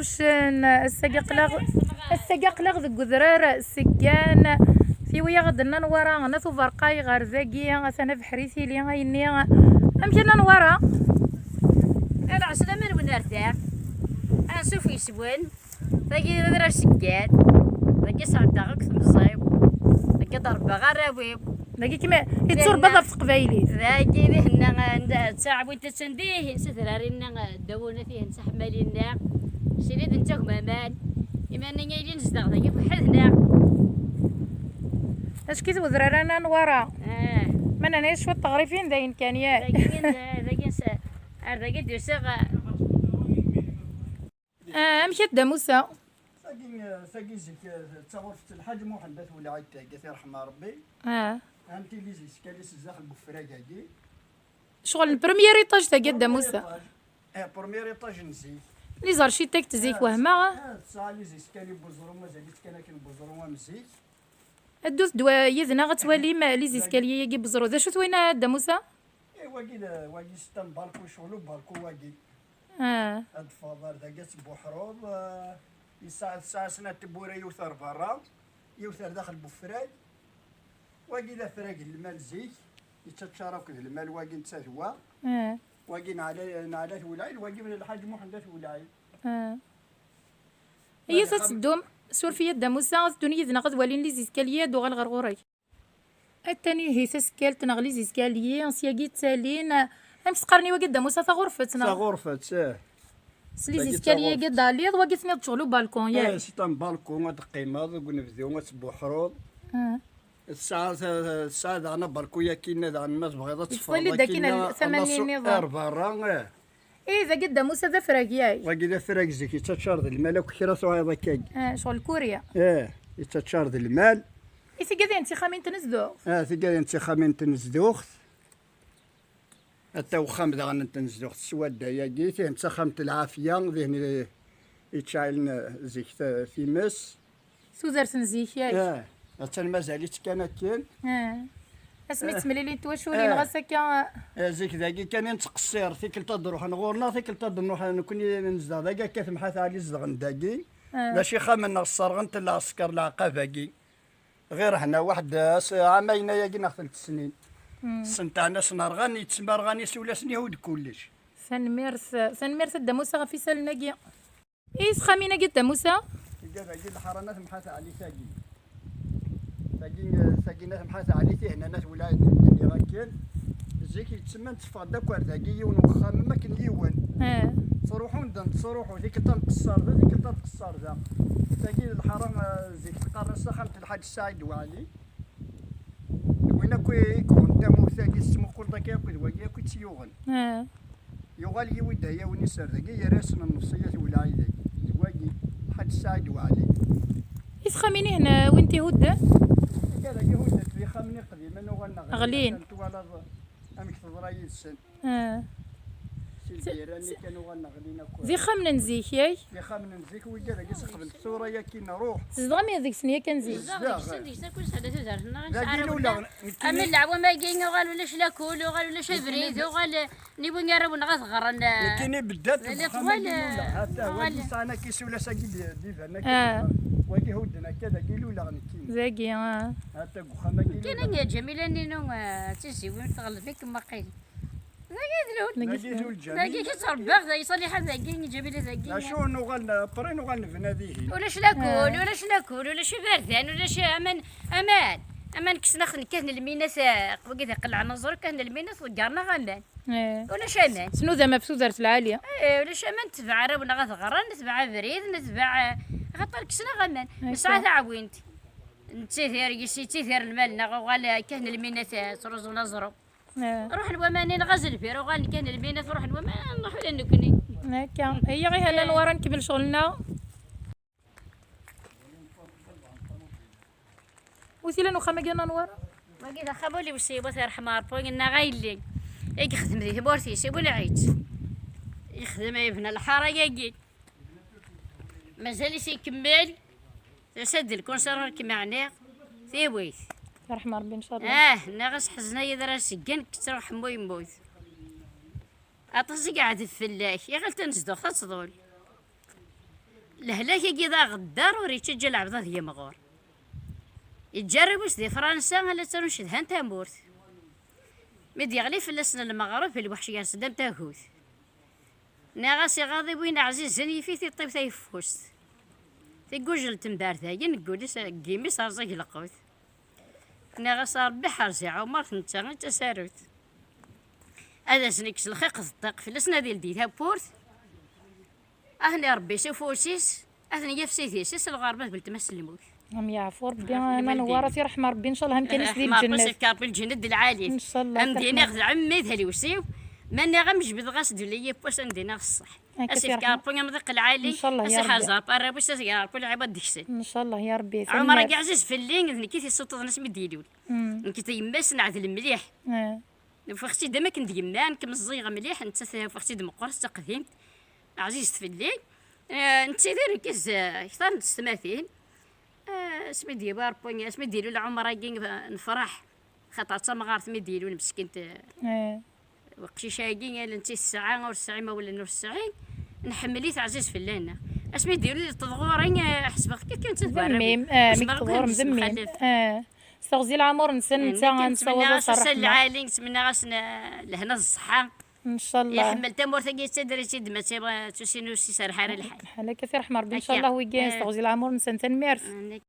الشوشن السقاقلغ ذك ذرار السكان في ويا غدنا نورا ناثو فرقاي غير زاكيا انا بحريتي لي غايني امشينا نورا انا عسلا من وين ارتاح انا سوف يسوين ثاقي ذرا السكان ثاقي صعداك ثمزايب ثاقي ضربة غراويب ثاقي كيما يتصور بضا في قبايلي ثاقي ذهنا تساعب وانت تسنديه سترارينا دونا فيه نسحب مالينا سيريد نتاكم امان إما أنني يجي نزدغ ذاك بحدنا اش كي ذرارانا نورا ما انا شويه تغريفين داين كان ياك ذاك دير ساغا مشيت دا موسى ساقي زيك تصورت الحاج محمد ولا عيط تاعي يرحمها ربي انت اللي زيك كاليس الزاخل بفراكاكي شغل البريمير ايطاج تاع دا موسى بروميير ايطاج نزيد لي زارشيتيك تزيك وهما صا لي زيك كالي بوزرو مازال كان بوزرو مزيك الدوس دوا يزنا غتوالي ما لي زيسكاليي يجي بزرو ذا شو توينا دا موسى واقي ستان بالكو شغلو بالكو واقي هاد فضار داك بوحروض الساعة سنة تبورا يوثر برا يوثر داخل بفراج واقي ذا فراج المال زيك يتشارك المال واقي نتسهوا واقي نعلات ولايل واقي من الحاج محمد ولايل هي تتصدم سور في يد موسى الدنيا ذنا غد والين لي زيسكاليي دو غالغرغوري الثاني هي سكال تنغلي زيسكاليي انسياكي تالين ام تقرني واقي دا موسى غرفتنا غرفت سلي زيسكاليي قد عليض واقي ثني شغلو بالكون ياك سيتان بالكون قيمه ونفذيو تبوحروض الساعة دانا بالكويا كينا دانا الناس بغيضة تفضل داكينا ثمانين نظام برا إذا قد موسى ذا فراق ياي واقي ذا فراق زيك يتشارد المال وكثيرا سواء ضكاك شغل كوريا يتشارد المال إذا قد انتخامين تنزدوخ ثقال انتخامين تنزدوخ حتى وخام داغن تنزدوخ السواد ياكي فيه انتخامة العافية ذهني يتشعلن زيك في مس سوزر سنزيك ياي حتى مازال كانت كاين اسميت مليلي توشولي غاسكا زيك ذاكي كان نتقصير ثيك تروح نغورنا ثيك نروح نكوني نزدا ذاك كيف محاث علي زغن داكي ماشي خامنا الصرغن تلا عسكر العقاباكي غير حنا واحد عامين ياكي ناخذ 3 سنين السن تاعنا سنرغان يتسمى رغاني سولاسني هود كلش سنميرس دا موسى في سالناكي ايس خامينا قد دا موسى قال الحرانات محاث علي ثاقي ثاقي ناس محاث علي فيه هنا ناس ولاية اللي راه كاين زيك يتسمى نتفقد داكوار ثاقي يون وخام ما كان يون تروحوا ندن ذيك تنقصر ذا ذيك تنقصر ذا ثاقي الحرام زيك تقرر سخنت الحاج السعيد وعلي وين يكون دامو ثاقي اسمو كل ذاك ياكل واقي ياكل تيوغن يغال يود هي ونسر ذاقي يراسنا النصية ولاية ذاك واقي الحاج السعيد وعلي ايس خاميني هنا وانتي هدى قال لي هدى في خامني قديما نغنى غلين امك تضراي السن زي خامن نزيك ياي زي خامن نزيك وقال لك قبل الصوره يا كي نروح تزغمي هذيك السنيه كنزيك اما اللعبه ما كاين غال ولا شلاكول وغال ولا شبريد وغال نيبو نقرب نغصغر كاين بدات حتى هو انا كيس ولا ساقي ديفا واقي هودنا كذا قيلوا لا غنكين زاكي حتى قخما كاين يا جميله نينو تسي وين تغلب فيك ما قيل ناقي كتربخ ذا يصلي حد ذاكي جميله ذاكي لا شو نغنى بري نغنى بناديه ولا شلاكول ولا شلاكول ولا شي بردان ولا شي امان كسنا كان الميناس وقيت قلع نظر كان الميناس وقارنا غمان ولا شامان شنو ذا مبسوطه العاليه ولا شامان تبع راه ولا غثغران نتبع بريد نتبع خاطر كسنا غمان ساعه عوينتي تيثير المال وغال كان الميناس تروز ولا زرو روح الومانين غزل فيه وغال كان الميناس روح الومان نروح لنكني هكا هي غير هنا نورا نكمل شغلنا وسيلا نوخا ما قلنا نورا ما قلت خبولي وسيبوث يرحم ربي قلنا غايلي يخدم ذي بورتي يسيبو العيد يخدم يبنى الحاره ياكي مازال يكمل يسد الكونسيرور كيما عنيق ثيويث يرحم ربي ان شاء الله ناقص حزنا يدرا سكن كتر حمو يموت اطزي قاعد في الفلاح يا غير تنزدو تصدول الهلاك كذا غدار وريتش جا العبضة هي مغور يتجربوش دي فرنسا على تروش دهان تامورت مدي يغلي في اللسنا المغرب في الوحش يا سدام تاهوت ناغاسي غاضي وين عزيز زني في طيب تيفوس تيقوجل تنبار ثاقي نقول كيمي صار زي لقوت ناغاس ربي حرزي عمر نتا تساروت هذا سنكس الخيق الطاق في اللسنا ديال ديتها بورت اهني ربي سوفوسيس اهني يفسيتيس الغربة بالتمس الموت هم يعفو ربي انا نوارتي رحمه ربي ان شاء الله هم كان يسدي ما الجنه بس كارب الجند العالي ان شاء الله ام دينا غد عمي ذا وسيو ماني غمج بالغاس دوليه بوس ندينا الصح اسف كارب مضيق العالي ان شاء الله يا اسف ربي حزاب قرا بوس يا ربي العباد ديكسي ان شاء الله يا ربي عمر كاع عزيز في اللين كي تيصوت ناس مديلول كي تيمس نعدل مليح فختي دما كنت يمان كمزيغه مليح انت فختي دم قرص تقديم عزيز في الليل انت دير كيس كثر السماثين اسمي دي باربوني اسمي ديالو العمر كي نفرح خاطر تما غارت مي ديالو المسكين وقتي شاقين انت الساعه او الساعه ما ولا نص ساعه نحمليت عزيز في الليل اسمي ديالو تضغورين حسب كي كنت ذميم مكتور مذميم استغزي العمر نسن انت غنصوب صراحه العالي نتمنى غاسنا لهنا الصحه ان شاء الله يا حمل تمور ثقي تدري تي دما تيبغى تسينو سي سرحه الحال حالك كثير رحمه ربي ان شاء الله ويجي استغزي العمر نسن تنميرس